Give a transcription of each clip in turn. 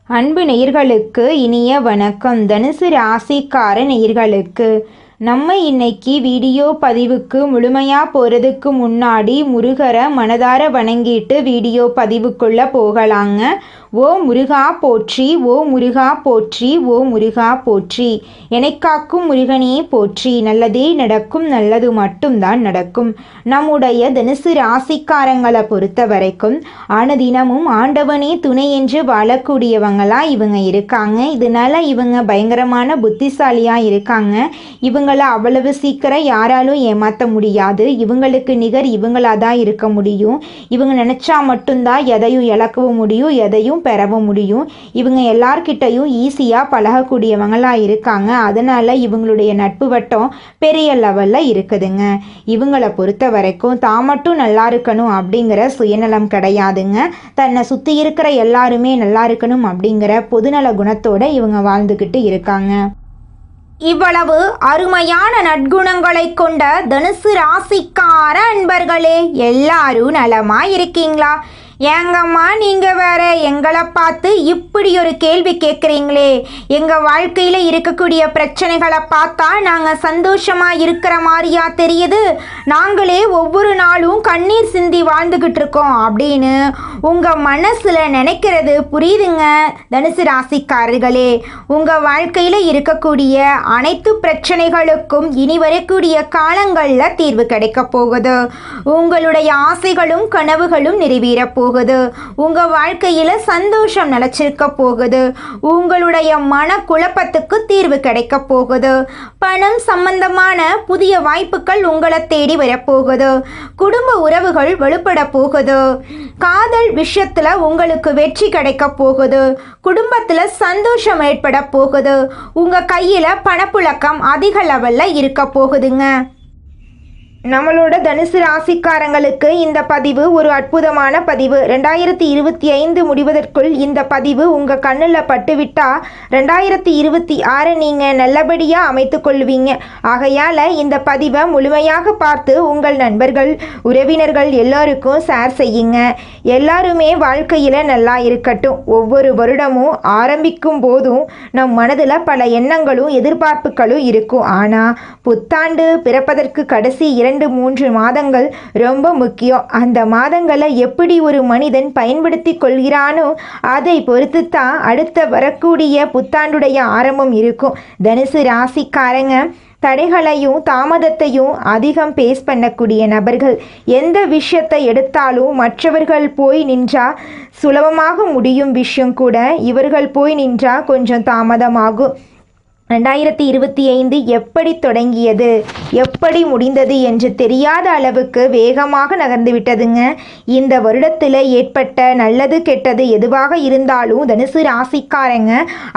அன்பு நேயர்களுக்கு இனிய வணக்கம். தனுசு ராசிக்கார நேயர்களுக்கு நம்ம இன்னைக்கு வீடியோ பதிவுக்கு முழுமையாக போகிறதுக்கு முன்னாடி முருகரை மனதார வணங்கிட்டு வீடியோ பதிவுக்குள்ளே போகலாங்க. ஓ முருகா போற்றி, ஓ முருகா போற்றி, ஓ முருகா போற்றி, எனக்காக்கும் முருகனே போற்றி. நல்லதே நடக்கும், நல்லது மட்டும்தான் நடக்கும். நம்முடைய தனுசு ராசிக்காரங்களை பொறுத்த வரைக்கும் தினமும் ஆண்டவனே துணை என்று வாழக்கூடியவங்களா இவங்க இருக்காங்க. இதனால இவங்க பயங்கரமான புத்திசாலியாக இருக்காங்க. இவங்கள அவ்வளவு சீக்கிரம் யாராலும் ஏமாற்ற முடியாது. இவங்களுக்கு நிகர் இவங்களாக தான் இருக்க முடியும். இவங்க நினச்சா மட்டும்தான் எதையும் இழக்கவும் முடியும், எதையும் பெறவும் முடியும். இவங்க எல்லார்கிட்டையும் ஈஸியாக பழகக்கூடியவங்களாக இருக்காங்க. அதனால் இவங்களுடைய நட்பு வட்டம் பெரிய லெவலில் இருக்குதுங்க. இவங்களை பொறுத்த வரைக்கும் தான் மட்டும் நல்லா இருக்கணும் அப்படிங்கிற சுயநலம் கிடையாதுங்க. தன்னை சுற்றி இருக்கிற எல்லாருமே நல்லா இருக்கணும் அப்படிங்கிற பொதுநல குணத்தோடு இவங்க வாழ்ந்துக்கிட்டு இருக்காங்க. இவ்வளவு அருமையான நற்குணங்களை கொண்ட தனுசு ராசிக்கார அன்பர்களே, எல்லாரும் நலமா இருக்கீங்களா? ஏங்கம்மா நீங்கள் வேற எங்களை பார்த்து இப்படி ஒரு கேள்வி கேட்குறீங்களே? எங்கள் வாழ்க்கையில் இருக்கக்கூடிய பிரச்சனைகளை பார்த்தா நாங்கள் சந்தோஷமாக இருக்கிற மாதிரியா தெரியுது? நாங்களே ஒவ்வொரு நாளும் கண்ணீர் சிந்தி வாழ்ந்துக்கிட்டு இருக்கோம் அப்படின்னு உங்கள் மனசில் நினைக்கிறது புரியுதுங்க. தனுசு ராசிக்காரர்களே, உங்கள் வாழ்க்கையில் இருக்கக்கூடிய அனைத்து பிரச்சனைகளுக்கும் இனி வரக்கூடிய காலங்களில் தீர்வு கிடைக்க போகுது. உங்களுடைய ஆசைகளும் கனவுகளும் நிறைவேற போகுது. உங்க வாழ்க்கையில சந்தோஷம் நிலைச்சிருக்க போகுது. உங்களுடைய மன குழப்பத்துக்கு தீர்வு கிடைக்க போகுது. பணம் சம்பந்தமான புதிய வாய்ப்புகள் உங்களை தேடி வரப்போகுது. குடும்ப உறவுகள் வலுப்பட போகுது. காதல் விஷயத்துல உங்களுக்கு வெற்றி கிடைக்க போகுது. குடும்பத்துல சந்தோஷம் ஏற்பட போகுது. உங்க கையில பணப்புழக்கம் அதிக லெவல்ல இருக்க போகுதுங்க. நம்மளோட தனுசு ராசிக்காரங்களுக்கு இந்த பதிவு ஒரு அற்புதமான பதிவு. 2025 முடிவதற்குள் இந்த பதிவு உங்கள் கண்ணில் பட்டுவிட்டா 2026 நீங்கள் நல்லபடியாக அமைத்து கொள்வீங்க. ஆகையால் இந்த பதிவை முழுமையாக பார்த்து உங்கள் நண்பர்கள், உறவினர்கள் எல்லோருக்கும் ஷேர் செய்யுங்க. எல்லாருமே வாழ்க்கையில் நல்லா இருக்கட்டும். ஒவ்வொரு வருடமும் ஆரம்பிக்கும் போதும் நம் மனதில் பல எண்ணங்களும் எதிர்பார்ப்புகளும் இருக்கும். ஆனால் புத்தாண்டு பிறப்பதற்கு கடைசி 2-3 மாதங்கள் ரொம்ப முக்கியம். அந்த மாதங்களை எப்படி ஒரு மனிதன் பயன்படுத்தி கொள்கிறானோ அதை பொறுத்து தான் அடுத்த வரக்கூடிய புத்தாண்டுடைய ஆரம்பம் இருக்கும். தனுசு ராசிக்காரங்க தடைகளையும் தாமதத்தையும் அதிகம் பேஸ் பண்ணக்கூடிய நபர்கள். எந்த விஷயத்தை எடுத்தாலும் மற்றவர்கள் போய் நின்றா சுலபமாக முடியும் விஷயம் கூட இவர்கள் போய் நின்றா கொஞ்சம் தாமதமாகும். 2025 எப்படி தொடங்கியது, எப்படி முடிந்தது என்று தெரியாத அளவுக்கு வேகமாக நகர்ந்து விட்டதுங்க. இந்த வருடத்தில் ஏற்பட்ட நல்லது கெட்டது எதுவாக இருந்தாலும் தனுசு ராசிக்காரங்க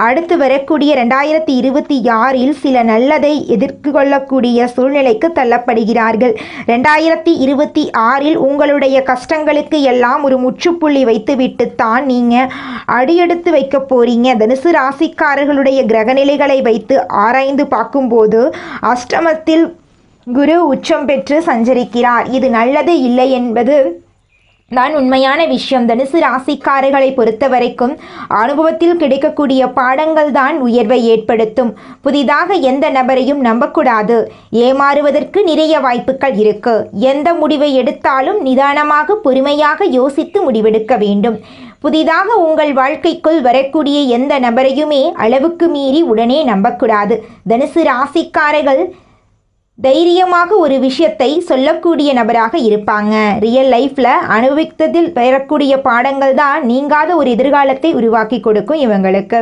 அடுத்து வரக்கூடிய 2026 சில நல்லதை எதிர்கொள்ளக்கூடிய சூழ்நிலைக்கு தள்ளப்படுகிறார்கள். 2026 உங்களுடைய கஷ்டங்களுக்கு எல்லாம் ஒரு முற்றுப்புள்ளி வைத்துவிட்டு தான் நீங்கள் அடியெடுத்து வைக்க போறீங்க. தனுசு ராசிக்காரர்களுடைய கிரகநிலைகளை வைத்து ஆராய்ந்து பார்க்கும்போது அஷ்டமத்தில் குரு உச்சம் பெற்று சஞ்சரிக்கிறார். இது நல்லது இல்லை என்பது தான் உண்மையான விஷயம். தனுசு ராசிக்காரர்களை பொறுத்த வரைக்கும் அனுபவத்தில் கிடைக்கக்கூடிய பாடங்கள் தான் உயர்வை ஏற்படுத்தும். புதிதாக எந்த நபரையும் நம்பக்கூடாது. ஏமாறுவதற்கு நிறைய வாய்ப்புகள் இருக்கு. எந்த முடிவை எடுத்தாலும் நிதானமாக பொறுமையாக யோசித்து முடிவெடுக்க வேண்டும். புதிதாக உங்கள் வாழ்க்கைக்குள் வரக்கூடிய எந்த நபரையுமே அளவுக்கு மீறி உடனே நம்பக்கூடாது. தனுசு ராசிக்காரர்கள் தைரியமாக ஒரு விஷயத்தை சொல்லக்கூடிய நபராக இருப்பாங்க. ரியல் லைஃப்பில் அனுபவித்ததில் பெறக்கூடிய பாடங்கள் தான் நீங்காத ஒரு எதிர்காலத்தை உருவாக்கி கொடுக்கும் இவங்களுக்கு.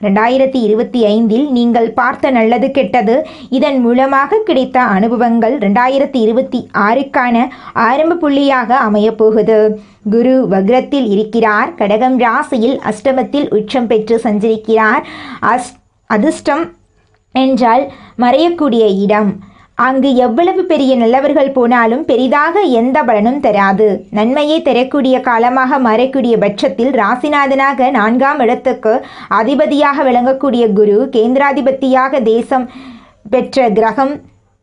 2025 நீங்கள் பார்த்த நல்லது கெட்டது, இதன் மூலமாக கிடைத்த அனுபவங்கள் 2026 ஆரம்ப புள்ளியாக அமையப்போகுது. குரு வக்ரத்தில் இருக்கிறார். கடகம் ராசியில் அஷ்டமத்தில் உச்சம் பெற்று சஞ்சரிக்கிறார். அதிர்ஷ்டம் என்றால் மறையக்கூடிய இடம். அங்கு எவ்வளவு பெரிய நல்லவர்கள் போனாலும் பெரிதாக எந்த பலனும் தராது. நன்மையை தரக்கூடிய காலமாக மாறக்கூடிய பட்சத்தில் ராசிநாதனாக 4ஆம் இடத்துக்கு அதிபதியாக விளங்கக்கூடிய குரு கேந்திராதிபதியாக தேசம் பெற்ற கிரகம்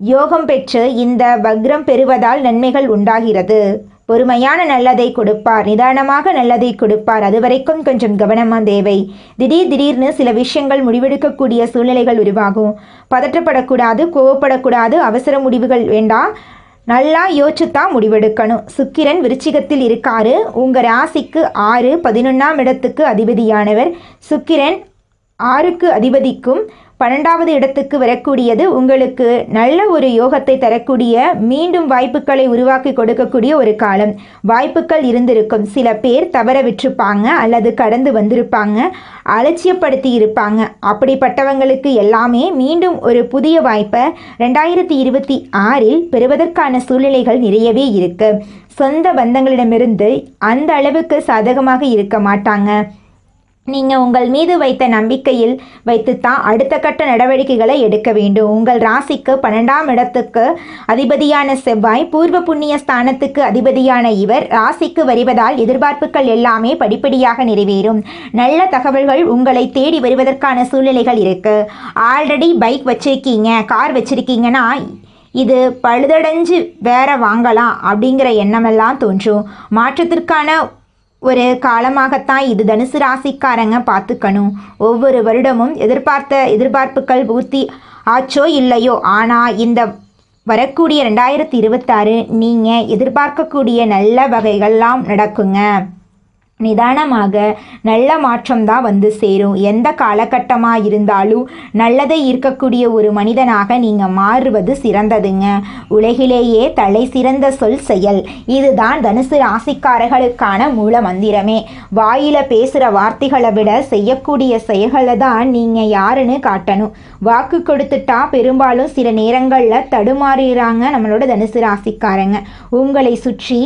யோகம் பெற்று இந்த வக்ரம் பெறுவதால் நன்மைகள் உண்டாகிறது. பொறுமையான நல்லதை கொடுப்பார், நிதானமாக நல்லதை கொடுப்பார். அது வரைக்கும் கொஞ்சம் கவனமாக தேவை. திடீர்னு சில விஷயங்கள் முடிவெடுக்கக்கூடிய சூழ்நிலைகள் உருவாகும். பதற்றப்படக்கூடாது, கோவப்படக்கூடாது, அவசர முடிவுகள் வேண்டாம். நல்லா யோசிச்சுத்தான் முடிவெடுக்கணும். சுக்கிரன் விருச்சிகத்தில் இருக்காரு. உங்கள் ராசிக்கு 6, 11ஆம் இடத்துக்கு அதிபதியானவர். சுக்கிரன் 6க்கு அதிபதிக்கும் 12வது இடத்துக்கு வரக்கூடியது உங்களுக்கு நல்ல ஒரு யோகத்தை தரக்கூடிய, மீண்டும் வாய்ப்புகளை உருவாக்கி கொடுக்கக்கூடிய ஒரு காலம். வாய்ப்புகள் இருந்திருக்கும். சில பேர் தவற விட்டுருப்பாங்க அல்லது கடந்து வந்திருப்பாங்க, அலட்சியப்படுத்தி இருப்பாங்க. அப்படிப்பட்டவங்களுக்கு எல்லாமே மீண்டும் ஒரு புதிய வாய்ப்பை 2026இல் பெறுவதற்கான சூழ்நிலைகள் நிறையவே இருக்கு. சொந்த பந்தங்களிடமிருந்து அந்த அளவுக்கு சாதகமாக இருக்க மாட்டாங்க. நீங்கள் உங்கள் மீது வைத்த நம்பிக்கையில் வைத்துத்தான் அடுத்த கட்ட நடவடிக்கைகளை எடுக்க வேண்டும். உங்கள் ராசிக்கு 12ஆம் இடத்துக்கு அதிபதியான செவ்வாய், பூர்வ புண்ணிய ஸ்தானத்துக்கு அதிபதியான இவர் ராசிக்கு வருவதால் எதிர்பார்ப்புகள் எல்லாமே படிப்படியாக நிறைவேறும். நல்ல தகவல்கள் உங்களை தேடி வருவதற்கான சூழ்நிலைகள் இருக்கு. ஆல்ரெடி பைக் வச்சிருக்கீங்க, கார் வச்சிருக்கீங்கன்னா இது பழுதடைஞ்சு வேற வாங்கலாம் அப்படிங்கிற எண்ணமெல்லாம் தோன்றும். மாற்றத்திற்கான ஒரு காலமாகத்தான் இது தனுசு ராசிக்காரங்க பார்த்துக்கணும். ஒவ்வொரு வருடமும் எதிர்பார்ப்புகள் பூர்த்தி ஆச்சோ இல்லையோ, ஆனால் இந்த வரக்கூடிய 2026 நீங்கள் எதிர்பார்க்கக்கூடிய நல்ல வகைகள்லாம் நடக்குங்க. நிதானமாக நல்ல மாற்றம்தான் வந்து சேரும். எந்த காலகட்டமாக இருந்தாலும் நல்லதை இருக்கக்கூடிய ஒரு மனிதனாக நீங்கள் மாறுவது சிறந்ததுங்க. உலகிலேயே தலை சிறந்த சொல் செயல். இதுதான் தனுசு ராசிக்காரர்களுக்கான மூல மந்திரமே. வாயில பேசுகிற வார்த்தைகளை விட செய்யக்கூடிய செயல்களை தான் நீங்கள் யாருன்னு காட்டணும். வாக்கு கொடுத்துட்டா பெரும்பாலும் சில நேரங்களில் தடுமாறுறாங்க நம்மளோட தனுசு ராசிக்காரங்க. உங்களை சுற்றி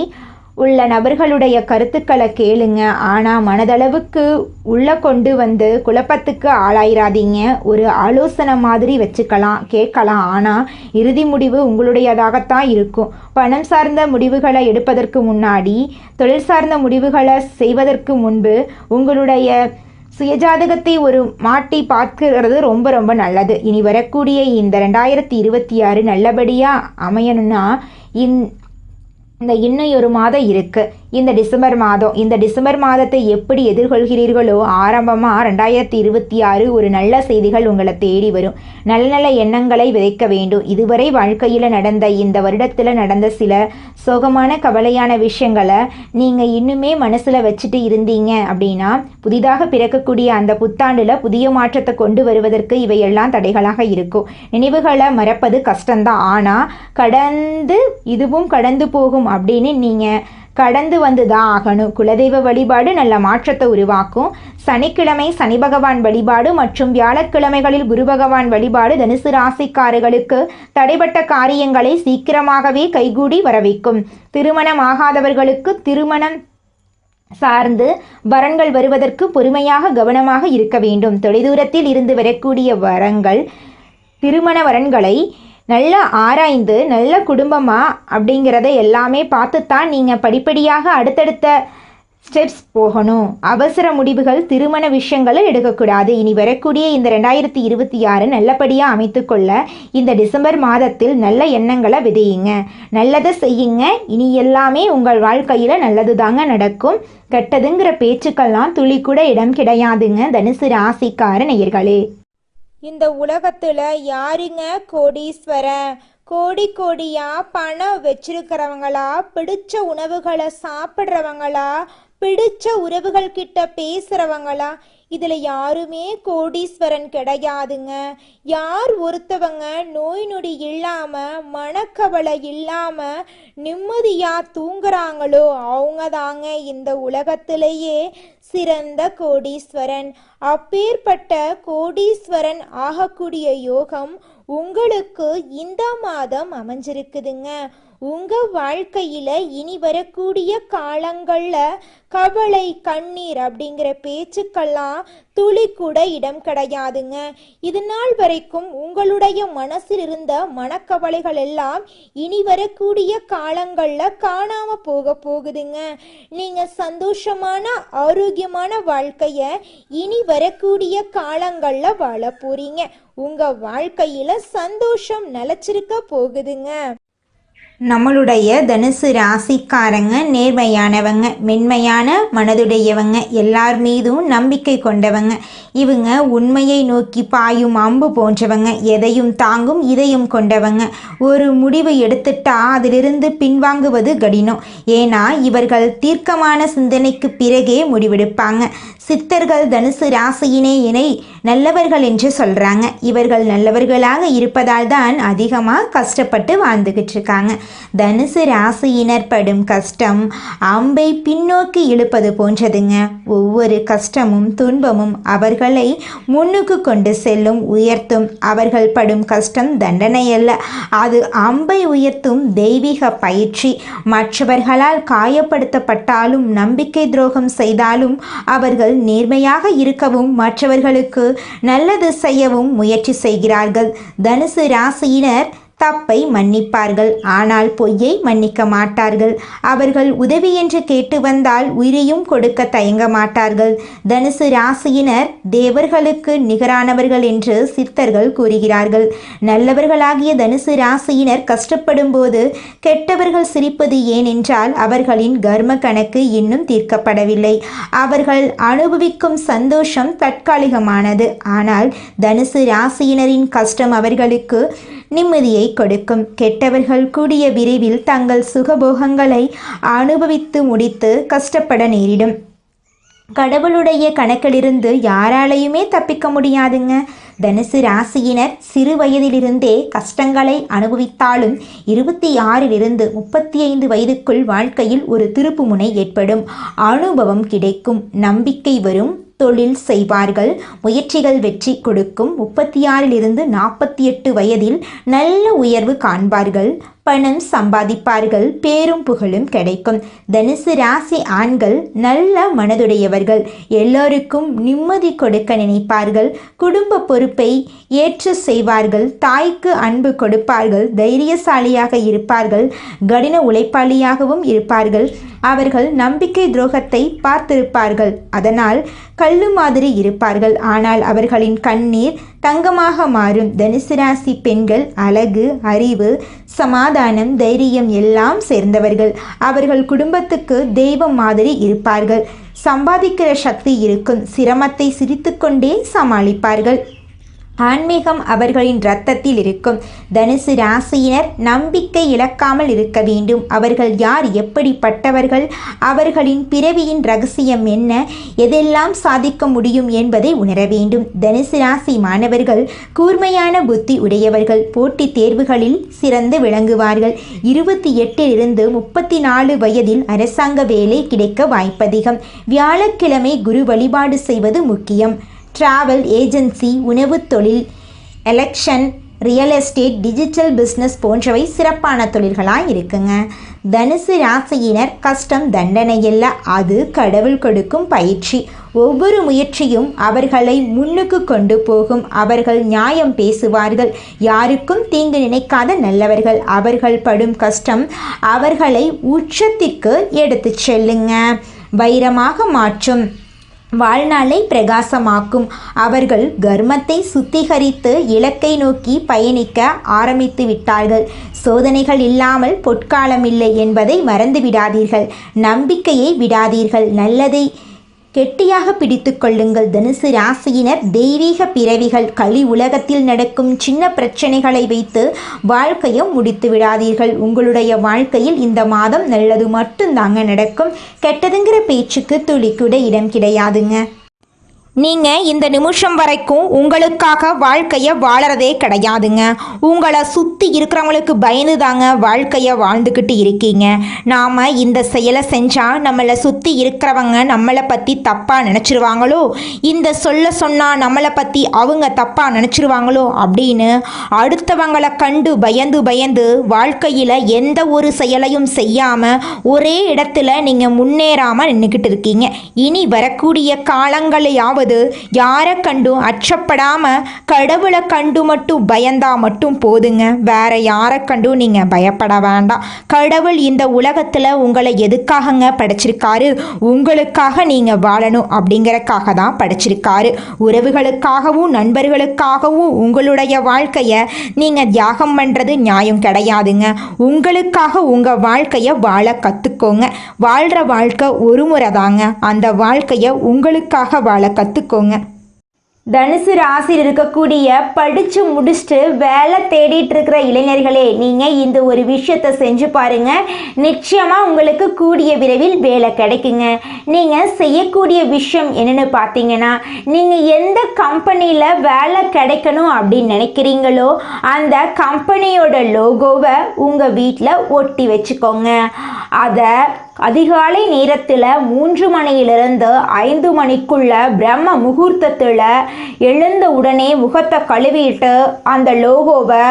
உள்ள நபர்களுடைய கருத்துக்களை கேளுங்க, ஆனால் மனதளவுக்கு உள்ளே கொண்டு வந்து குழப்பத்துக்கு ஆளாயிராதீங்க. ஒரு ஆலோசனை மாதிரி வச்சுக்கலாம், கேட்கலாம், ஆனால் இறுதி முடிவு உங்களுடையதாகத்தான் இருக்கும். பணம் சார்ந்த முடிவுகளை எடுப்பதற்கு முன்னாடி, தொழில் சார்ந்த முடிவுகளை செய்வதற்கு முன்பு உங்களுடைய சுயஜாதகத்தை ஒரு மாட்டி பார்க்கிறது ரொம்ப ரொம்ப நல்லது. இனி வரக்கூடிய இந்த 2026 நல்லபடியாக அமையணும்னா இன்னும் ஒரு மாதம் இருக்குது. இந்த டிசம்பர் மாதத்தை எப்படி எதிர்கொள்கிறீர்களோ, ஆரம்பமாக 2026 ஒரு நல்ல செய்திகள் உங்களை தேடி வரும். நல்ல நல்ல எண்ணங்களை விதைக்க வேண்டும். இதுவரை வாழ்க்கையில் நடந்த, இந்த வருடத்தில் நடந்த சில சோகமான கவலையான விஷயங்களை நீங்கள் இன்னுமே மனசில் வச்சுட்டு இருந்தீங்க அப்படின்னா, புதிதாக பிறக்கக்கூடிய அந்த புத்தாண்டில் புதிய மாற்றத்தை கொண்டு வருவதற்கு இவையெல்லாம் தடைகளாக இருக்கும். நினைவுகளை மறப்பது கஷ்டம்தான், ஆனால் இதுவும் கடந்து போகும் அப்படின்னு நீங்கள் கடந்து வந்து தான் ஆகணும். குலதெய்வ வழிபாடு நல்ல மாற்றத்தை உருவாக்கும். சனிக்கிழமை சனி பகவான் வழிபாடு மற்றும் வியாழக்கிழமைகளில் குரு பகவான் வழிபாடு தனுசு ராசிக்காரர்களுக்கு தடைப்பட்ட காரியங்களை சீக்கிரமாகவே கைகூடி வரவைக்கும். திருமணம் ஆகாதவர்களுக்கு திருமணம் சார்ந்து வரன்கள் வருவதற்கு பொறுமையாக கவனமாக இருக்க வேண்டும். தொலைதூரத்தில் இருந்து வரக்கூடிய திருமண வரன்களை நல்ல ஆராய்ந்து நல்ல குடும்பமாக அப்படிங்கிறத எல்லாமே பார்த்துத்தான் நீங்கள் படிப்படியாக அடுத்தடுத்த ஸ்டெப்ஸ் போகணும். அவசர முடிவுகள் திருமண விஷயங்களை எடுக்கக்கூடாது. இனி வரக்கூடிய இந்த 2026 நல்லபடியாக அமைத்துக்கொள்ள இந்த டிசம்பர் மாதத்தில் நல்ல எண்ணங்களை விதையுங்க, நல்லதை செய்யுங்க. இனி எல்லாமே உங்கள் வாழ்க்கையில் நல்லது தாங்க நடக்கும். கெட்டதுங்கிற பேச்சுக்கெல்லாம் துளி கூட இடம் கிடையாதுங்க தனுசு ராசிக்கார நேயர்களே. இந்த உலகத்துல யாருங்க கோடீஸ்வரன்? கோடியா பணம் வச்சிருக்கிறவங்களா, பிடிச்ச உணவுகளை சாப்பிட்றவங்களா, பிடிச்ச உறவுகள் கிட்ட பேசுறவங்களா? இதுல யாருமே கோடீஸ்வரன் கிடையாதுங்க. யார் ஒருத்தவங்க நோய் நொடி இல்லாம, மனக்கவலை இல்லாம நிம்மதியா தூங்குறாங்களோ அவங்க தாங்க இந்த உலகத்திலேயே சிறந்த கோடீஸ்வரன். அப்பேற்பட்ட கோடீஸ்வரன் ஆகக்கூடிய யோகம் உங்களுக்கு இந்த மாதம் அமைஞ்சிருக்குதுங்க. உங்க வாழ்க்கையில இனி வரக்கூடிய காலங்கள்ல கவலை, கண்ணீர் அப்படிங்கிற பேச்சுக்கெல்லாம் துளி கூட இடம் கிடையாதுங்க. இது நாள் வரைக்கும் உங்களுடைய மனசில் இருந்த மனக்கவலைகள் எல்லாம் இனி வரக்கூடிய காலங்கள்ல காணாம போகுதுங்க. நீங்க சந்தோஷமான ஆரோக்கியமான வாழ்க்கைய இனி வரக்கூடிய காலங்கள்ல வாழ போறீங்க. உங்க வாழ்க்கையில சந்தோஷம் நிலைச்சிருக்க போகுதுங்க. நம்மளுடைய தனுசு ராசிக்காரங்க நேர்மையானவங்க, மென்மையான மனதுடையவங்க, எல்லார் மீதும் நம்பிக்கை கொண்டவங்க. இவங்க உண்மையை நோக்கி பாயும் அம்பு போன்றவங்க, எதையும் தாங்கும் இதயம் கொண்டவங்க. ஒரு முடிவு எடுத்துட்டா அதிலிருந்து பின்வாங்குவது கடினம். ஏன்னா இவர்கள் தீர்க்கமான சிந்தனைக்கு பிறகே முடிவெடுப்பாங்க. சித்தர்கள் தனுசு ராசியினை நல்லவர்கள் என்று சொல்கிறாங்க. இவர்கள் நல்லவர்களாக இருப்பதால் தான் அதிகமாக கஷ்டப்பட்டு வாழ்ந்துக்கிட்டு இருக்காங்க. தனுசு ராசியினர் படும் கஷ்டம் அம்பை பின்னோக்கி இழுப்பது போன்றதுங்க. ஒவ்வொரு கஷ்டமும் துன்பமும் அவர்களை முன்னுக்கு கொண்டு செல்லும், உயர்த்தும். அவர்கள் படும் கஷ்டம் தண்டனை அல்ல, அது அம்பை உயர்த்தும் தெய்வீக பயிற்சி. மற்றவர்களால் காயப்படுத்தப்பட்டாலும் நம்பிக்கை துரோகம் செய்தாலும் அவர்கள் நேர்மையாக இருக்கவும் மற்றவர்களுக்கு நல்லது செய்யவும் முயற்சி செய்கிறார்கள். தனுசு ராசியினர் தப்பை மன்னிப்பார்கள், ஆனால் பொய்யை மன்னிக்க மாட்டார்கள். அவர்கள் உதவி என்று கேட்டு வந்தால் உயிரையும் கொடுக்க தயங்க மாட்டார்கள். தனுசு ராசியினர் தேவர்களுக்கு நிகரானவர்கள் என்று சித்தர்கள் கூறுகிறார்கள். நல்லவர்களாகிய தனுசு ராசியினர் கஷ்டப்படும் போது கெட்டவர்கள் சிரிப்பது ஏனென்றால் அவர்களின் கர்ம கணக்கு இன்னும் தீர்க்கப்படவில்லை. அவர்கள் அனுபவிக்கும் சந்தோஷம் தற்காலிகமானது, ஆனால் தனுசு ராசியினரின் கஷ்டம் அவர்களுக்கு நிம்மதியை கொடுக்கும். கெட்டவர்கள் கூடிய விரைவில் தங்கள் சுகபோகங்களை அனுபவித்து முடித்து கஷ்டப்பட நேரிடும். கடவுளுடைய கணக்கிலிருந்து யாராலையுமே தப்பிக்க முடியாதுங்க. தனுசு ராசியினர் சிறு வயதிலிருந்தே கஷ்டங்களை அனுபவித்தாலும் 26 35 வயதுக்குள் வாழ்க்கையில் ஒரு திருப்புமுனை ஏற்படும். அனுபவம் கிடைக்கும், நம்பிக்கை வரும், தொழில் செய்வார்கள், முயற்சிகள் வெற்றி கொடுக்கும். 36 48 வயதில் நல்ல உயர்வு காண்பார்கள், பணம் சம்பாதிப்பார்கள், பேரும் புகழும் கிடைக்கும். தனுசு ராசி ஆண்கள் நல்ல மனதுடையவர்கள், எல்லோருக்கும் நிம்மதி கொடுக்க நினைப்பார்கள், குடும்ப பொறுப்பை ஏற்று செய்வார்கள், தாய்க்கு அன்பு கொடுப்பார்கள், தைரியசாலியாக இருப்பார்கள், கடின உழைப்பாளியாகவும் இருப்பார்கள். அவர்கள் நம்பிக்கை துரோகத்தை பார்த்திருப்பார்கள், அதனால் கல்லு மாதிரி இருப்பார்கள், ஆனால் அவர்களின் கண்ணீர் தங்கமாக மாறும். தனுசு ராசி பெண்கள் அழகு, அறிவு, சமாதானம், தைரியம் எல்லாம் சேர்ந்தவர்கள். அவர்கள் குடும்பத்துக்கு தெய்வம் மாதிரி இருப்பார்கள். சம்பாதிக்கிற சக்தி இருக்கும், சிரமத்தை சிரித்துக்கொண்டே சமாளிப்பார்கள். ஆன்மீகம் அவர்களின் இரத்தத்தில் இருக்கும். தனுசு ராசியினர் நம்பிக்கை இழக்காமல் இருக்க வேண்டும். அவர்கள் யார், எப்படிப்பட்டவர்கள், அவர்களின் பிறவியின் ரகசியம் என்ன, எதெல்லாம் சாதிக்க முடியும் என்பதை உணர வேண்டும். தனுசு ராசி மாணவர்கள் கூர்மையான புத்தி உடையவர்கள், போட்டித் தேர்வுகளில் சிறந்து விளங்குவார்கள். 28 34 வயதில் அரசாங்க வேலை கிடைக்க வாய்ப்பதிகம். வியாழக்கிழமை குரு வழிபாடு செய்வது முக்கியம். டிராவல் ஏஜென்சி, உணவு தொழில், election, real estate, digital business போன்றவை சிறப்பான தொழில்களாக இருக்குங்க. தனுசு ராசியினர் கஷ்டம் தண்டனையல்ல, அது கடவுள் கொடுக்கும் பயிற்சி. ஒவ்வொரு முயற்சியும் அவர்களை முன்னுக்கு கொண்டு போகும். அவர்கள் நியாயம் பேசுவார்கள், யாருக்கும் தீங்கு நினைக்காத நல்லவர்கள். அவர்கள் படும் கஷ்டம் அவர்களை உச்சத்திற்கு எடுத்து செல்லுங்க, வைரமாக மாற்றும், வாழ்நாளை பிரகாசமாக்கும். அவர்கள் கர்மத்தை சுத்திகரித்து இலக்கை நோக்கி பயணிக்க ஆரம்பித்து விட்டார்கள். சோதனைகள் இல்லாமல் பொற்காலம் இல்லை என்பதை மறந்து விடாதீர்கள். நம்பிக்கையை விடாதீர்கள், நல்லதை கெட்டியாக பிடித்து கொள்ளுங்கள். தனுசு ராசியினர் தெய்வீக பிறவிகள். கலி உலகத்தில் நடக்கும் சின்ன பிரச்சனைகளை வைத்து வாழ்க்கையை முடித்து விடாதீர்கள். உங்களுடைய வாழ்க்கையில் இந்த மாதம் நல்லது மட்டும்தாங்க நடக்கும். கெட்டதுங்கிற பேச்சுக்கு துளி கூட இடம் கிடையாதுங்க. நீங்கள் இந்த நிமிஷம் வரைக்கும் உங்களுக்காக வாழ்க்கையை வாழறதே கிடையாதுங்க. உங்களை சுற்றி இருக்கிறவங்களுக்கு பயந்து தாங்க வாழ்க்கையை வாழ்ந்துக்கிட்டு இருக்கீங்க. நாம் இந்த செயலை செஞ்சால் நம்மளை சுற்றி இருக்கிறவங்க நம்மளை பற்றி தப்பாக நினச்சிருவாங்களோ, இந்த சொன்னால் நம்மளை பற்றி அவங்க தப்பாக நினச்சிருவாங்களோ அப்படின்னு அடுத்தவங்களை கண்டு பயந்து வாழ்க்கையில் எந்த ஒரு செயலையும் செய்யாமல் ஒரே இடத்துல நீங்கள் முன்னேறாமல் நின்றுக்கிட்டு இருக்கீங்க. இனி வரக்கூடிய காலங்களையாவது அதாவது யாரை கண்டும் அச்சப்படாம கடவுளை கண்டு மட்டும் பயந்தா மட்டும் போதுங்க. வேற யாரை கண்டும் நீங்க பயப்பட வேண்டாம். கடவுள் இந்த உலகத்துல உங்களை எதுக்காகங்க படைச்சிருக்காரு? உங்களுக்காக நீங்க வாழணும் அப்படிங்கறக்காக தான் படைச்சிருக்காரு. உறவுகளுக்காகவும் நண்பர்களுக்காகவும் உங்களுடைய வாழ்க்கைய நீங்க தியாகம் பண்றது நியாயம் கிடையாதுங்க. உங்களுக்காக உங்க வாழ்க்கைய வாழ கத்துக்கோங்க. வாழ்ற வாழ்க்கை ஒரு முறை தாங்க. அந்த வாழ்க்கைய உங்களுக்காக வாழ கத்துக்கோங்க. தனுசு ராசியில் இருக்கக்கூடிய படித்து முடிச்சுட்டு வேலை தேடிட்டு இருக்கிற இளைஞர்களே, நீங்கள் இந்த ஒரு விஷயத்தை செஞ்சு பாருங்க. நிச்சயமாக உங்களுக்கு கூடிய விரைவில் வேலை கிடைக்குங்க. நீங்கள் செய்யக்கூடிய விஷயம் என்னென்னு பார்த்தீங்கன்னா, நீங்கள் எந்த கம்பெனியில் வேலை கிடைக்கணும் அப்படின்னு நினைக்கிறீங்களோ அந்த கம்பெனியோட லோகோவை உங்கள் வீட்டில் ஒட்டி வச்சுக்கோங்க. அதை அதிகாலை நேரத்தில் 3 மணியிலிருந்து 5 மணிக்குள்ள பிரம்ம முகூர்த்தத்தில் எழுந்த உடனே முகத்தை கழுவிட்டு அந்த லோகோவை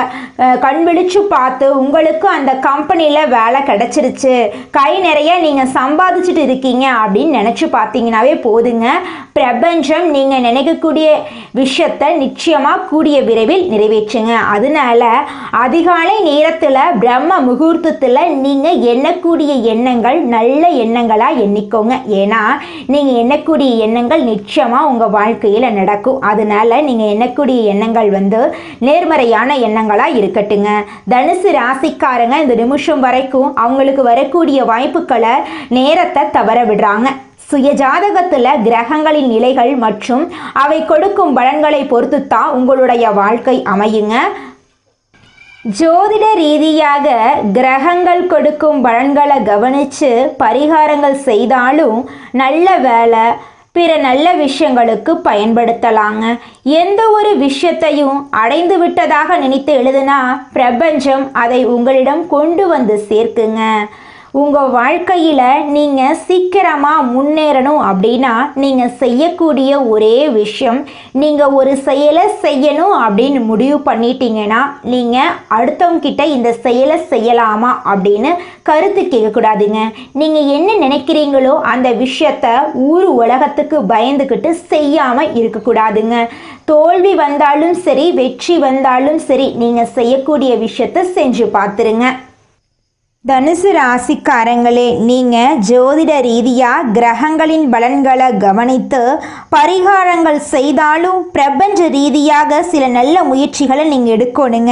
கண் விழிச்சு பார்த்து உங்களுக்கு அந்த கம்பெனியில் வேலை கிடச்சிருச்சு, கை நிறைய நீங்கள் சம்பாதிச்சுட்டு இருக்கீங்க அப்படின்னு நினச்சி பார்த்தீங்கன்னாவே போதுங்க. பிரபஞ்சம் நீங்கள் நினைக்கக்கூடிய விஷயத்தை நிச்சயமாக கூடிய விரைவில் நிறைவேற்றுங்க. அதனால அதிகாலை நேரத்தில் பிரம்ம முகூர்த்தத்தில் நீங்கள் எண்ணக்கூடிய எண்ணங்கள் நல்ல எண்ணங்களாக எண்ணிக்கோங்க. ஏன்னா நீங்கள் எண்ணக்கூடிய எண்ணங்கள் நிச்சயமாக உங்கள் வாழ்க்கையில் நடக்கும். அதனால நீங்கள் எண்ணக்கூடிய எண்ணங்கள் நேர்மறையான எண்ணங்களாக இருக்கட்டுங்க. தனுசு ராசிக்காரங்க இந்த நிமிஷம் வரைக்கும் அவங்களுக்கு வரக்கூடிய வாய்ப்புகளை நேரத்தை தவற விடுறாங்க. சுயஜாதகத்தில் கிரகங்களின் நிலைகள் மற்றும் அவை கொடுக்கும் பலன்களை பொறுத்து தான் உங்களுடைய வாழ்க்கை அமையுங்க. ஜோதிட ரீதியாக கிரகங்கள் கொடுக்கும் பலன்களை கவனித்து பரிகாரங்கள் செய்தாலும் நல்ல வேலை பிற நல்ல விஷயங்களுக்கு பயன்படுத்தலாங்க. எந்த ஒரு விஷயத்தையும் அடைந்து விட்டதாக நினைத்து எழுதுனா பிரபஞ்சம் அதை உங்களிடம் கொண்டு வந்து சேர்க்குங்க. உங்கள் வாழ்க்கையில் நீங்கள் சீக்கிரமாக முன்னேறணும் அப்படின்னா நீங்கள் செய்யக்கூடிய ஒரே விஷயம், நீங்கள் ஒரு செயலை செய்யணும் அப்படின்னு முடிவு பண்ணிட்டீங்கன்னா நீங்கள் அடுத்தவங்கிட்ட இந்த செயலை செய்யலாமா அப்படின்னு கருத்து கேட்கக்கூடாதுங்க. நீங்கள் என்ன நினைக்கிறீங்களோ அந்த விஷயத்த ஊர் உலகத்துக்கு பயந்துக்கிட்டு செய்யாமல் இருக்கக்கூடாதுங்க. தோல்வி வந்தாலும் சரி வெற்றி வந்தாலும் சரி நீங்கள் செய்யக்கூடிய விஷயத்த செஞ்சு பார்த்துருங்க. தனுசு ராசிக்காரங்களே, நீங்கள் ஜோதிட ரீதியாக கிரகங்களின் பலன்களை கவனித்து பரிகாரங்கள் செய்தாலும் பிரபஞ்ச ரீதியாக சில நல்ல முயற்சிகளை நீங்கள் எடுக்கணுங்க.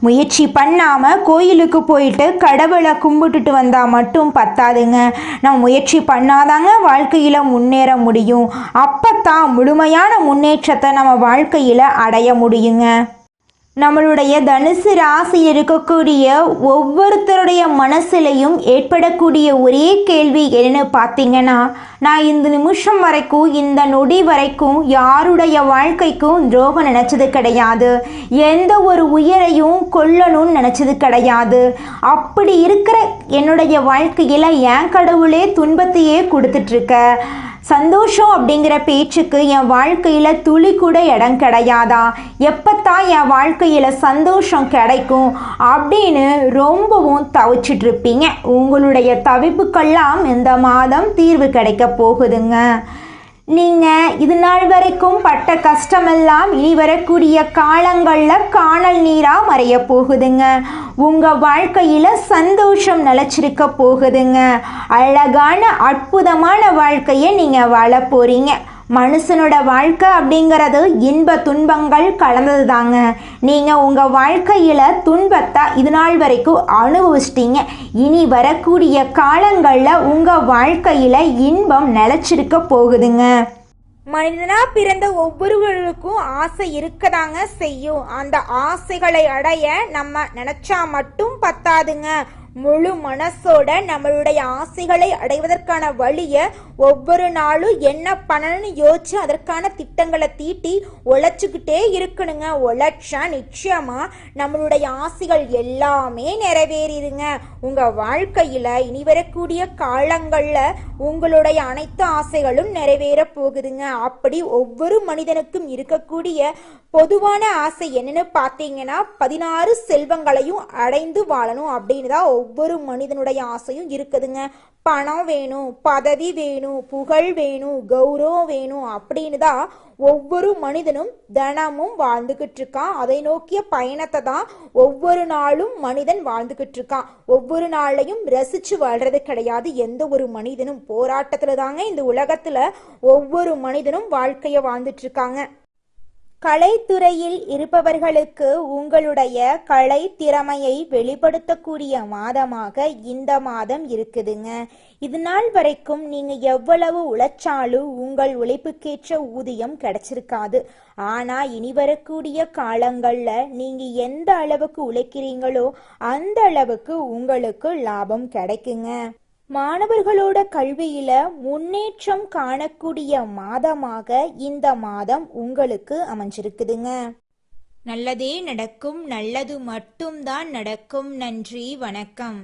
முயற்சி பண்ணாமல் கோயிலுக்கு போயிட்டு கடவுளை கும்பிட்டுட்டு வந்தால் மட்டும் பத்தாதுங்க. நம்ம முயற்சி பண்ணாதாங்க வாழ்க்கையில் முன்னேற முடியும். அப்போ தான் முழுமையான முன்னேற்றத்தை நம்ம வாழ்க்கையில் அடைய முடியுங்க. நம்மளுடைய தனுசு ராசியில் இருக்கக்கூடிய ஒவ்வொருத்தருடைய மனசுலையும் ஏற்படக்கூடிய ஒரே கேள்வி என்னன்னு பார்த்தீங்கன்னா, நான் இந்த நிமிஷம் வரைக்கும் இந்த நொடி வரைக்கும் யாருடைய வாழ்க்கைக்கும் துரோகம் நினச்சது கிடையாது, எந்த ஒரு உயிரையும் கொல்லணும்னு நினச்சது கிடையாது. அப்படி இருக்கிற என்னுடைய வாழ்க்கையில் என் கடவுளே துன்பத்தையே கொடுத்துட்ருக்க. சந்தோஷம் அப்படிங்கிற பேச்சுக்கு என் வாழ்க்கையில் துளி கூட இடம் கிடையாதா, எப்பத்தான் என் வாழ்க்கையில் சந்தோஷம் கிடைக்கும் அப்படின்னு ரொம்பவும் தவிச்சிட்ருப்பீங்க. உங்களுடைய தவிப்புக்கெல்லாம் இந்த மாதம் தீர்வு கிடைக்க போகுதுங்க. நீங்கள் இது நாள் வரைக்கும் பட்ட கஷ்டமெல்லாம் இனி வரக்கூடிய காலங்களில் காணல் நீராக மறைய போகுதுங்க. உங்கள் வாழ்க்கையில் சந்தோஷம் நிலச்சிருக்க போகுதுங்க. அழகான அற்புதமான வாழ்க்கையை நீங்கள் வாழ போகிறீங்க. மனுஷனோட வாழ்க்கை அப்படிங்கிறது இன்ப துன்பங்கள் கலந்தது தாங்க. நீங்கள் உங்கள் வாழ்க்கையில் துன்பத்தை இது நாள் வரைக்கும் அனுபவிச்சிட்டீங்க. இனி வரக்கூடிய காலங்களில் உங்கள் வாழ்க்கையில் இன்பம் நிலச்சிருக்க போகுதுங்க. மனிதனாக பிறந்த ஒவ்வொருவருக்கும் ஆசை இருக்கதாங்க செய்யும். அந்த ஆசைகளை அடைய நம்ம நினச்சா மட்டும் பத்தாதுங்க. முழு மனசோட நம்மளுடைய ஆசைகளை அடைவதற்கான வழியை ஒவ்வொரு நாளும் என்ன பண்ணணும்னு யோசிச்சு அதற்கான திட்டங்களை தீட்டி உழைச்சிக்கிட்டே இருக்கணுங்க. உழைச்சா நிச்சயமா நம்மளுடைய ஆசைகள் எல்லாமே நிறைவேறிடுங்க. உங்க வாழ்க்கையில இனி வரக்கூடிய காலங்கள்ல உங்களுடைய அனைத்து ஆசைகளும் நிறைவேற போகுதுங்க. அப்படி ஒவ்வொரு மனிதனுக்கும் இருக்கக்கூடிய பொதுவான ஆசை என்னன்னு பார்த்தீங்கன்னா 16 செல்வங்களையும் அடைந்து வாழணும் அப்படின்னு தான் ஒவ்வொரு மனிதனுடைய ஆசையும் இருக்குதுங்க. பணம் வேணும், பதவி வேணும், புகழ் வேணும், கௌரவம் வேணும் அப்படின்னு தான் ஒவ்வொரு மனிதனும் தினமும் வாழ்ந்துகிட்டு இருக்கான். அதை நோக்கிய பயணத்தை தான் ஒவ்வொரு நாளும் மனிதன் வாழ்ந்துகிட்டு இருக்கான். ஒவ்வொரு நாளையும் ரசிச்சு வாழ்றது கிடையாது எந்த ஒரு மனிதனும். போராட்டத்துல தாங்க இந்த உலகத்துல ஒவ்வொரு மனிதனும் வாழ்க்கைய வாழ்ந்துட்டு இருக்காங்க. கலைத்துறையில் இருப்பவர்களுக்கு உங்களுடைய கலை திறமையை வெளிப்படுத்தக்கூடிய மாதமாக இந்த மாதம் இருக்குதுங்க. இது நாள் வரைக்கும் நீங்க எவ்வளவு உழைச்சாலும் உங்கள் உழைப்புக்கேற்ற ஊதியம் கிடைச்சிருக்காது. ஆனா இனி வரக்கூடிய காலங்கள்ல நீங்க எந்த அளவுக்கு உழைக்கிறீங்களோ அந்த அளவுக்கு உங்களுக்கு லாபம் கிடைக்குங்க. மாணவர்களோட கல்வியில முன்னேற்றம் காணக்கூடிய மாதமாக இந்த மாதம் உங்களுக்கு அமைஞ்சிருக்குதுங்க. நல்லதே நடக்கும், நல்லது மட்டும்தான் நடக்கும். நன்றி, வணக்கம்.